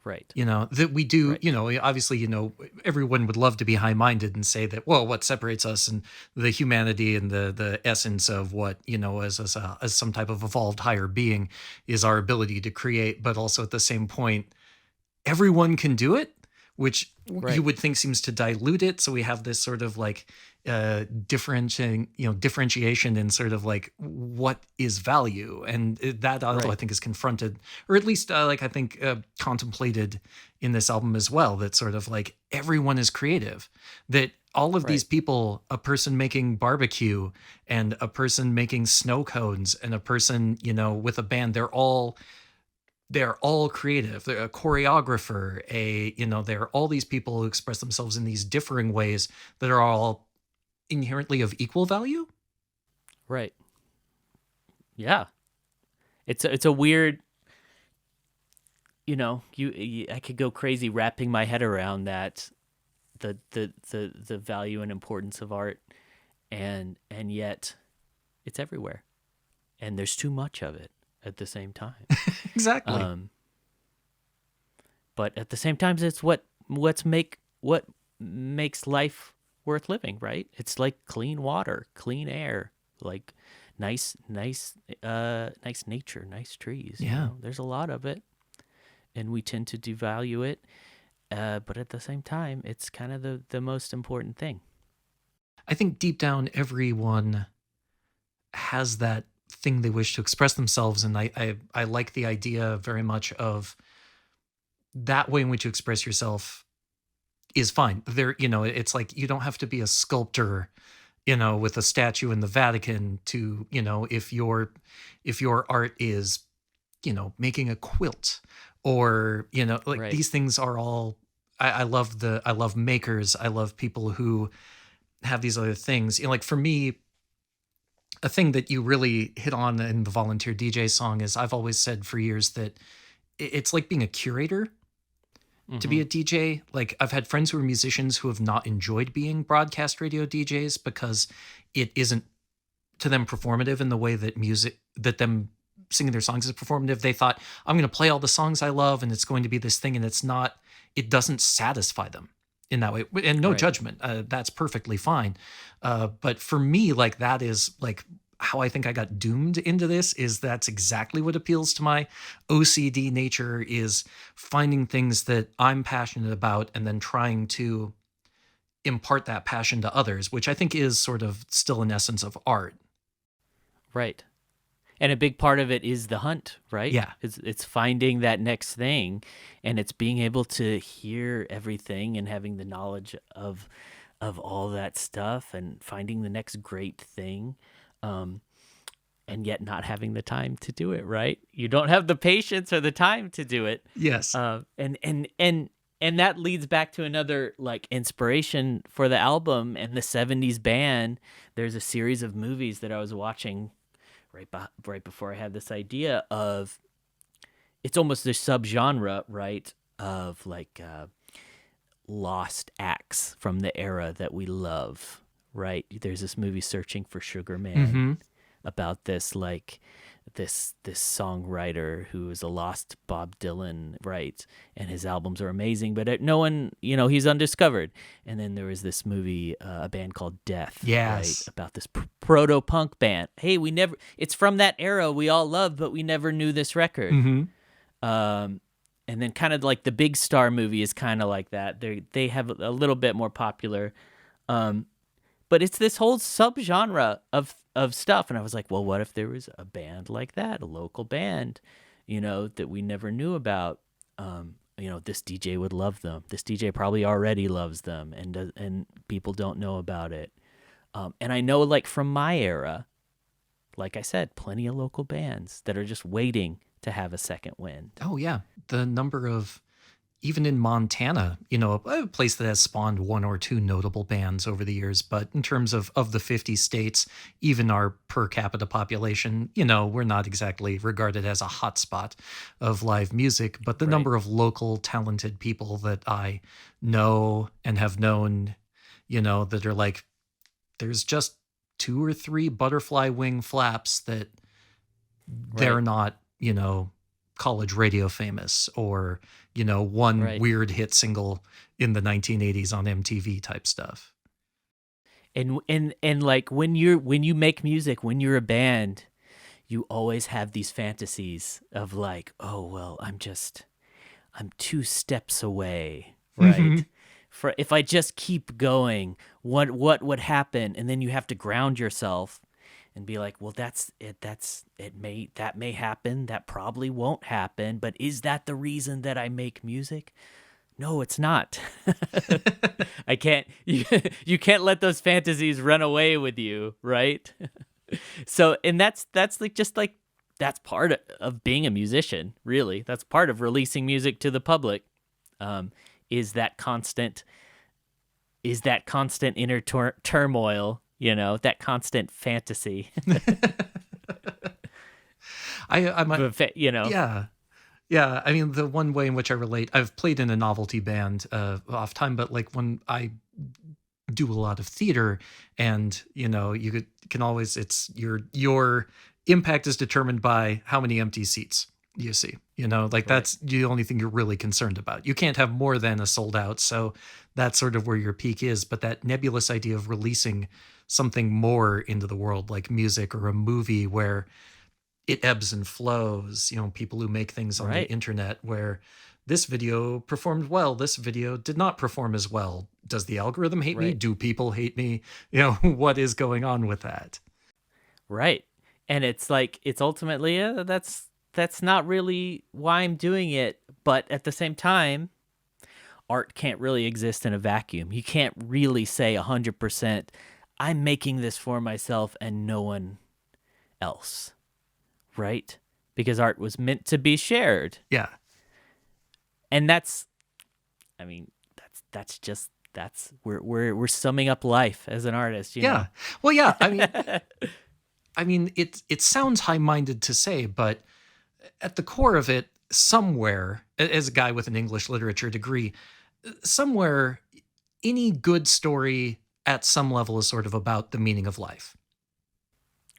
Right. That we do, right. Obviously, everyone would love to be high-minded and say that, well, what separates us and the humanity and the essence of what, as some type of evolved higher being is our ability to create. But also at the same point, everyone can do it, which you would think seems to dilute it. So we have this sort of like differentiation in sort of like what is value, and that also I think is confronted, or at least I think contemplated in this album as well. That sort of like everyone is creative. That all of these people, a person making barbecue and a person making snow cones and a person with a band, they're all creative. They're a choreographer, there are all these people who express themselves in these differing ways that are all inherently of equal value. Right. Yeah. It's a weird, I could go crazy wrapping my head around that, the value and importance of art, and yet it's everywhere, and there's too much of it at the same time. Exactly. But at the same time, it's what makes life worth living, right? It's like clean water, clean air, like nice nature, nice trees. Yeah. There's a lot of it, and we tend to devalue it. But at the same time, it's kind of the most important thing. I think deep down, everyone has that thing they wish to express themselves, and I like the idea very much of that way in which you express yourself is fine. There, it's like you don't have to be a sculptor, with a statue in the Vatican to, if your art is, making a quilt or, you know, like Right. these things are all, I love makers. I love people who have these other things. You know, like for me, a thing that you really hit on in the volunteer DJ song is I've always said for years that it's like being a curator to be Mm-hmm. a DJ. Like I've had friends who are musicians who have not enjoyed being broadcast radio DJs because it isn't to them performative in the way that music that them singing their songs is performative. They thought I'm going to play all the songs I love and it's going to be this thing, and it's not. It doesn't satisfy them in that way. And no Right. judgment. That's perfectly fine. But for me, like that is like how I think I got doomed into this. Is that's exactly what appeals to my OCD nature, is finding things that I'm passionate about and then trying to impart that passion to others, which I think is sort of still an essence of art. Right. And a big part of it is the hunt, right? Yeah. It's finding that next thing, and it's being able to hear everything and having the knowledge of all that stuff and finding the next great thing. And yet not having the time to do it, right? You don't have the patience or the time to do it. Yes. And that leads back to another like inspiration for the album and the 70s band. There's a series of movies that I was watching right before I had this idea of, it's almost a subgenre, right, of like lost acts from the era that we love, right? There's this movie Searching for Sugar Man about this like this songwriter who is a lost Bob Dylan, right? And his albums are amazing, but no one, you know, he's undiscovered. And then there was this movie, a band called Death, Yes. right? About this proto-punk band. Hey, it's from that era we all loved, but we never knew this record. And then kind of like the Big Star movie is kind of like that. They have a little bit more popular. But it's this whole subgenre of stuff. And I was like, well, what if there was a band like that, a local band, you know, that we never knew about? You know, this DJ would love them. This DJ probably already loves them, and people don't know about it. And I know, like, from my era, like I said, plenty of local bands that are just waiting to have a second wind. Oh, yeah. The number of, even in Montana, you know, a place that has spawned one or two notable bands over the years. But in terms of the 50 states, even our per capita population, you know, we're not exactly regarded as a hotspot of live music. But the Right. number of local talented people that I know and have known, you know, that are like, there's just 2 or 3 butterfly wing flaps that they're Right. not, you know, college radio famous, or, you know, one Right. weird hit single in the 1980s on MTV type stuff. And like when you make music, when you're a band, you always have these fantasies of like, oh well, I'm 2 steps away, right? For if I just keep going, what would happen? And then you have to ground yourself and be like, well, that may happen, that probably won't happen, but is that the reason that I make music? No, it's not. I can't you can't let those fantasies run away with you, right? So, and that's like just like that's part of being a musician, really. That's part of releasing music to the public. Is that constant inner turmoil, you know, that constant fantasy. I might, You know. yeah. Yeah, I mean, the one way in which I relate, I've played in a novelty band off time, but like when I do a lot of theater, and you know, can always, it's your impact is determined by how many empty seats you see. You know, like that's the only thing you're really concerned about. You can't have more than a sold out, so that's sort of where your peak is. But that nebulous idea of releasing something more into the world, like music or a movie, where it ebbs and flows, you know, people who make things on the internet where this video performed well, this video did not perform as well. Does the algorithm hate me? Do people hate me? You know, what is going on with that? Right. And it's like, it's ultimately, that's not really why I'm doing it. But at the same time, art can't really exist in a vacuum. You can't really say 100%, I'm making this for myself and no one else. Right? Because art was meant to be shared. Yeah. And that's, I mean, we're summing up life as an artist, you know? Well, yeah. I mean, it sounds high-minded to say, but at the core of it, somewhere, as a guy with an English literature degree, somewhere, any good story at some level is sort of about the meaning of life.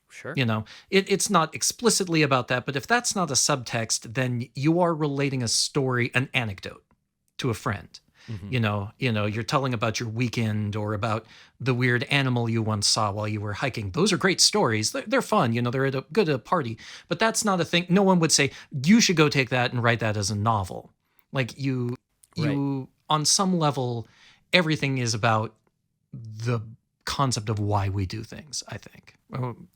Sure. You know, it's not explicitly about that, but if that's not a subtext, then you are relating a story, an anecdote to a friend. You're telling about your weekend or about the weird animal you once saw while you were hiking. Those are great stories. They're fun. They're good at a party. But that's not a thing. No one would say, you should go take that and write that as a novel. Like you, on some level, everything is about the concept of why we do things, I think.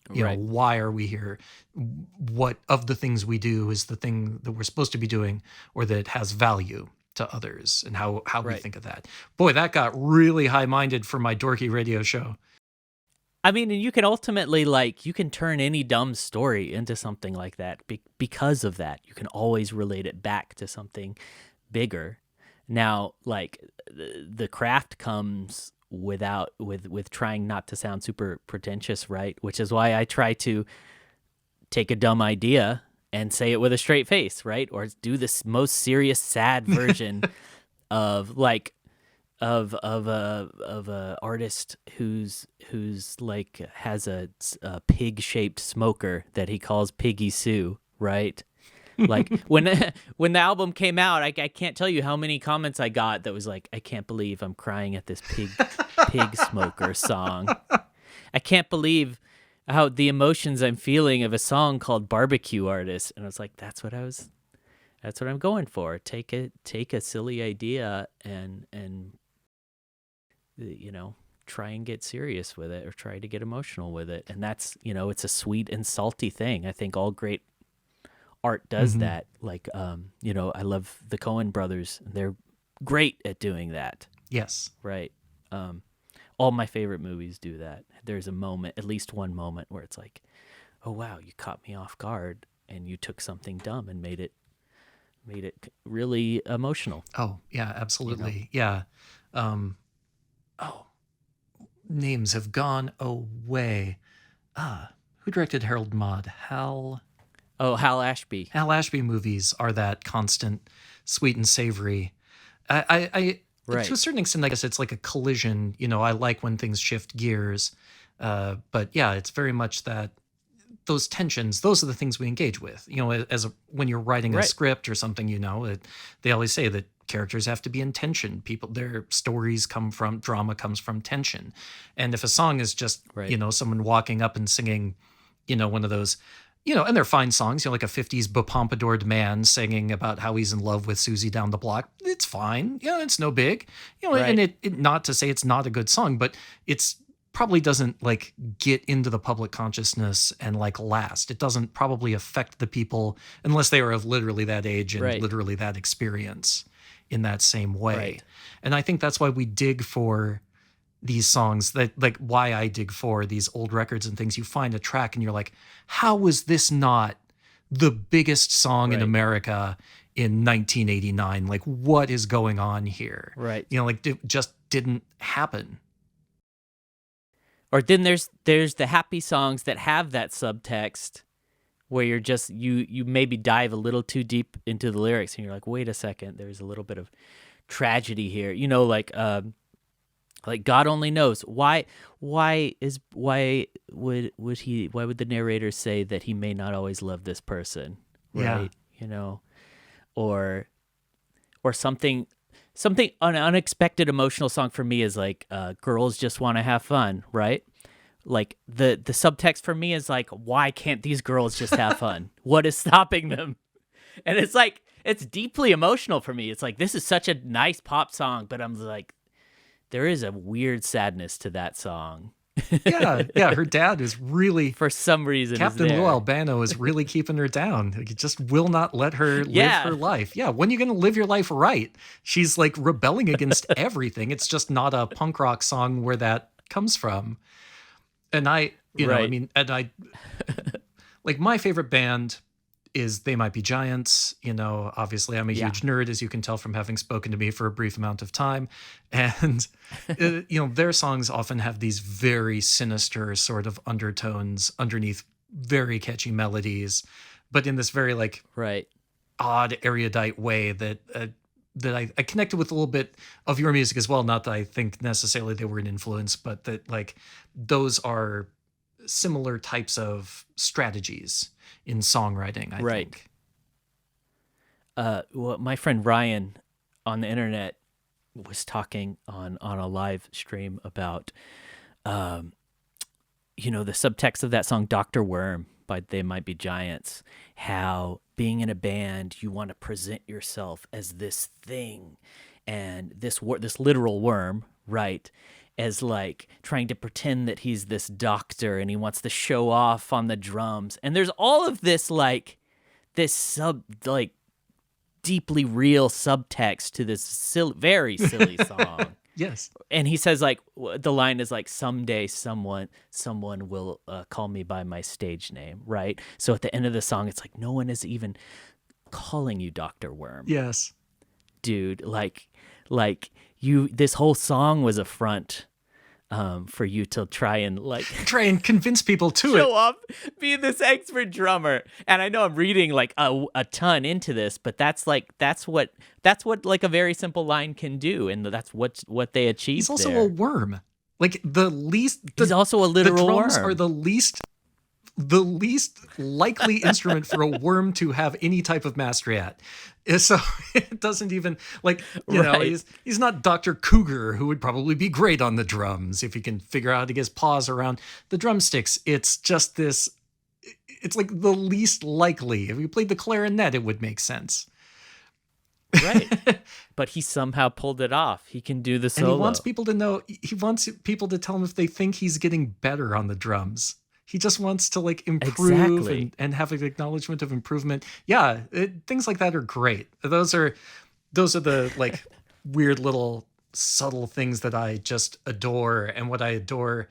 Why are we here? What of the things we do is the thing that we're supposed to be doing or that has value to others, and how we think of that. Boy, that got really high-minded for my dorky radio show. I mean, and you can ultimately, you can turn any dumb story into something like that because of that. You can always relate it back to something bigger. Now, the craft comes with trying not to sound super pretentious, right? Which is why I try to take a dumb idea and say it with a straight face, right? Or do this most serious, sad version of a artist who's has a pig-shaped smoker that he calls Piggy Sue, right? When the album came out, I can't tell you how many comments I got that was like, I can't believe I'm crying at this pig smoker song. I can't believe how the emotions I'm feeling of a song called Barbecue Artist. And I was like, that's what I'm going for. Take a silly idea and try and get serious with it or try to get emotional with it. And that's, it's a sweet and salty thing. I think all great art does that. I love the Coen brothers. They're great at doing that. Yes. Right. All my favorite movies do that. There's a moment, at least one moment, where it's like, oh wow, you caught me off guard and you took something dumb and made it really emotional. Oh yeah, absolutely. Yeah. Names have gone away. Who directed Harold Maude? Hal Ashby. Hal Ashby movies are that constant, sweet and savory. I Right. To a certain extent, I guess it's like a collision. I like when things shift gears. But yeah, it's very much that those tensions, those are the things we engage with. When you're writing a script or something, they always say that characters have to be in tension. Their stories drama comes from tension. And if a song is just, someone walking up and singing, one of those, and they're fine songs, like a 50s bepompadoured man singing about how he's in love with Susie down the block. It's fine. It's no big. And it not to say it's not a good song, but it's probably doesn't get into the public consciousness and last. It doesn't probably affect the people unless they are of literally that age and literally that experience in that same way. Right. And I think that's why we dig for these songs, why I dig for these old records and things. You find a track and you're like, how was this not the biggest song in America in 1989? What is going on here? Right. It just didn't happen. Or then there's the happy songs that have that subtext where you're just, you maybe dive a little too deep into the lyrics and you're like, wait a second, there's a little bit of tragedy here. God only knows why would the narrator say that he may not always love this person, right? Yeah. Or something an unexpected emotional song for me is Girls Just Want to Have Fun, right? The subtext for me is why can't these girls just have fun? What is stopping them? And it's deeply emotional for me. It's this is such a nice pop song, but I'm there is a weird sadness to that song. Yeah. Her dad is really, for some reason, Captain Lou Albano is really keeping her down. He just will not let her live her life. Yeah, when are you going to live your life right? She's rebelling against everything. It's just not a punk rock song where that comes from. And my favorite band is They Might Be Giants. Obviously I'm a Yeah. huge nerd, as you can tell from having spoken to me for a brief amount of time. And, their songs often have these very sinister sort of undertones underneath very catchy melodies, but in this very like Right. odd erudite way that I connected with a little bit of your music as well. Not that I think necessarily they were an influence, but that like those are similar types of strategies in songwriting, I Right. think. Well, my friend Ryan on the internet was talking on a live stream about, the subtext of that song "Dr. Worm" by They Might Be Giants. How being in a band, you want to present yourself as this thing, and this literal worm, right? As like trying to pretend that he's this doctor, and he wants to show off on the drums. And there's all of this like deeply real subtext to this very silly song. Yes. And he says like the line is like, someday someone will call me by my stage name, right? So at the end of the song, it's like no one is even calling you Dr. Worm. Yes. Dude, like you, this whole song was a front for you to try and convince people to show it. off, be this expert drummer. And I know I'm reading like a ton into this, but that's what like a very simple line can do, and that's what they achieved. He's also there. a worm. Like He's also a literal the drums worm. are the least likely instrument for a worm to have any type of mastery at. So it doesn't even like, Right. he's not Dr. Cougar, who would probably be great on the drums if he can figure out how to get his paws around the drumsticks. It's just this, it's like the least likely. If you played the clarinet, it would make sense. Right. But he somehow pulled it off. He can do the solo. And he wants people to know, he wants people to tell him if they think he's getting better on the drums. He just wants to like improve Exactly. and have an acknowledgement of improvement. Yeah, things like that are great. Those are the like weird little subtle things that I just adore, and what I adore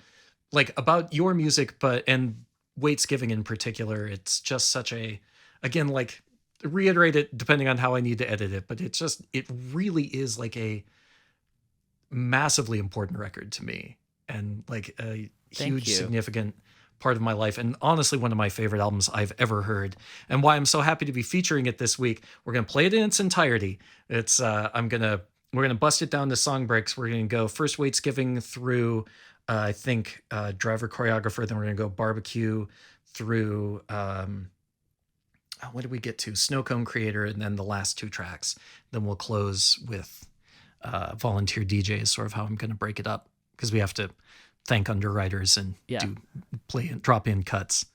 like about your music, and Waitsgiving in particular. It's just such a, again, like reiterate it depending on how I need to edit it, but it really is like a massively important record to me, and like a huge significant part of my life, and honestly one of my favorite albums I've ever heard, and why I'm so happy to be featuring it this week. We're going to play it in its entirety. It's we're going to bust it down to song breaks. We're going to go first Waitsgiving through I think Driver Choreographer, then we're going to go Barbecue through what did we get to? Snow Cone Creator, and then the last two tracks. Then we'll close with Volunteer DJ is sort of how I'm going to break it up, because we have to thank underwriters and drop in cuts.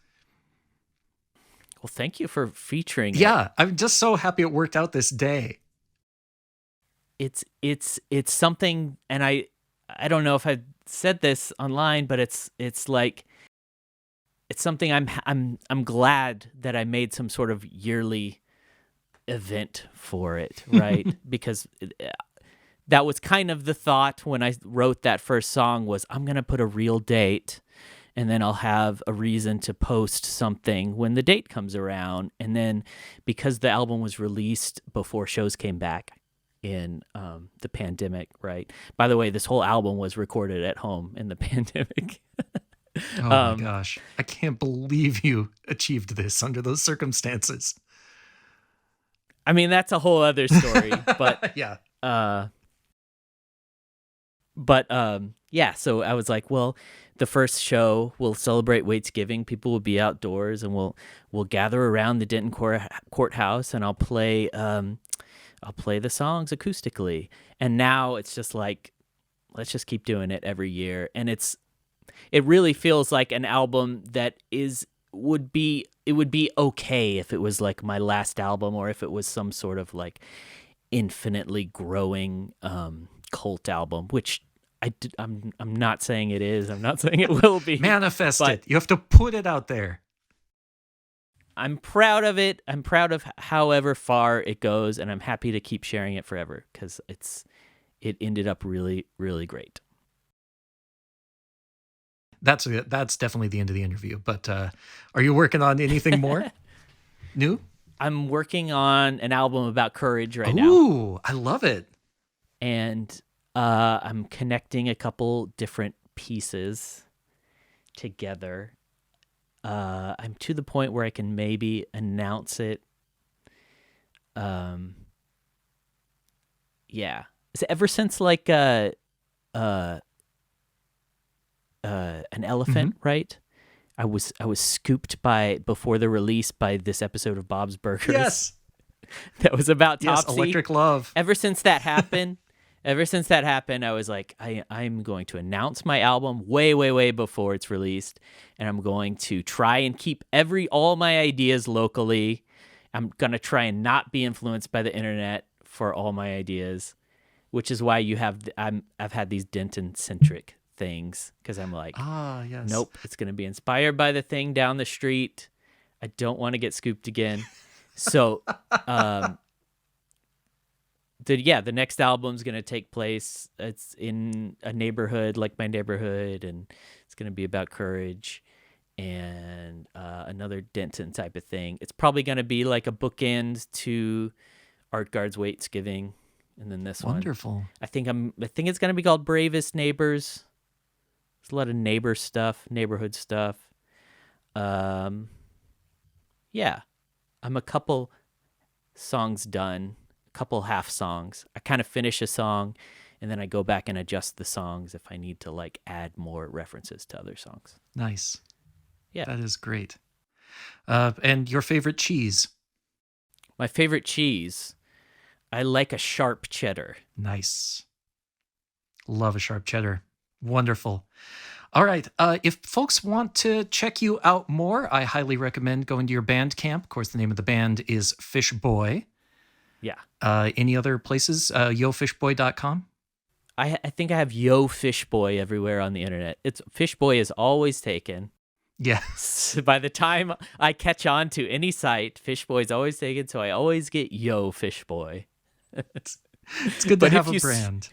Well, thank you for featuring it. Yeah, I'm just so happy it worked out this day. It's something, and I don't know if I said this online, but it's like, it's something I'm glad that I made some sort of yearly event for it, right? Because that was kind of the thought when I wrote that first song, was I'm going to put a real date, and then I'll have a reason to post something when the date comes around. And then because the album was released before shows came back in the pandemic, right? By the way, this whole album was recorded at home in the pandemic. Oh my gosh. I can't believe you achieved this under those circumstances. I mean, that's a whole other story, but yeah. Yeah, so I was like, well, the first show will celebrate Waitsgiving. People will be outdoors, and we'll gather around the Denton Courthouse, and I'll play the songs acoustically. And now it's just like, let's just keep doing it every year. And it really feels like an album that would be okay if it was like my last album, or if it was some sort of like infinitely growing cult album, which I'm not saying it is. I'm not saying it will be. Manifest it. You have to put it out there. I'm proud of it. I'm proud of however far it goes, and I'm happy to keep sharing it forever, because it ended up really, really great. That's definitely the end of the interview. But are you working on anything more new? I'm working on an album about courage right now. Ooh, I love it. And I'm connecting a couple different pieces together. I'm to the point where I can maybe announce it. Yeah. Is it ever since like an elephant, right? I was scooped before the release by this episode of Bob's Burgers. Yes. That was about Yes, Topsy. Electric Love. Ever since that happened, I was like, I'm going to announce my album way before it's released, and I'm going to try and keep all my ideas locally. I'm gonna try and not be influenced by the internet for all my ideas, which is why I've had these Denton-centric things, because I'm like, yes. Nope, it's gonna be inspired by the thing down the street. I don't want to get scooped again. So, the next album's gonna take place. It's in a neighborhood like my neighborhood, and it's gonna be about courage and another Denton type of thing. It's probably gonna be like a bookend to Art Guard's Waitsgiving, and then this Wonderful. one. I think it's gonna be called Bravest Neighbors. There's a lot of neighborhood stuff. Yeah, I'm a couple songs done, a couple half songs. I kind of finish a song, and then I go back and adjust the songs if I need to like add more references to other songs. Nice. Yeah. That is great. And your favorite cheese? My favorite cheese, I like a sharp cheddar. Nice. Love a sharp cheddar. Wonderful. All right. If folks want to check you out more, I highly recommend going to your Bandcamp. Of course, the name of the band is Fishboy. Yeah. Any other places? Yofishboy.com? I think I have Yo Fishboy everywhere on the internet. Fishboy is always taken. Yes. By the time I catch on to any site, Fishboy is always taken, so I always get Yo Fishboy. It's good to have a brand.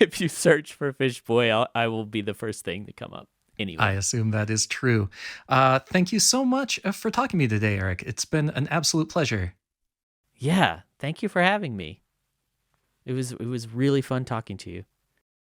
If you search for Fishboy, I will be the first thing to come up. Anyway. I assume that is true. Thank you so much for talking to me today, Eric. It's been an absolute pleasure. Yeah, thank you for having me. It was really fun talking to you.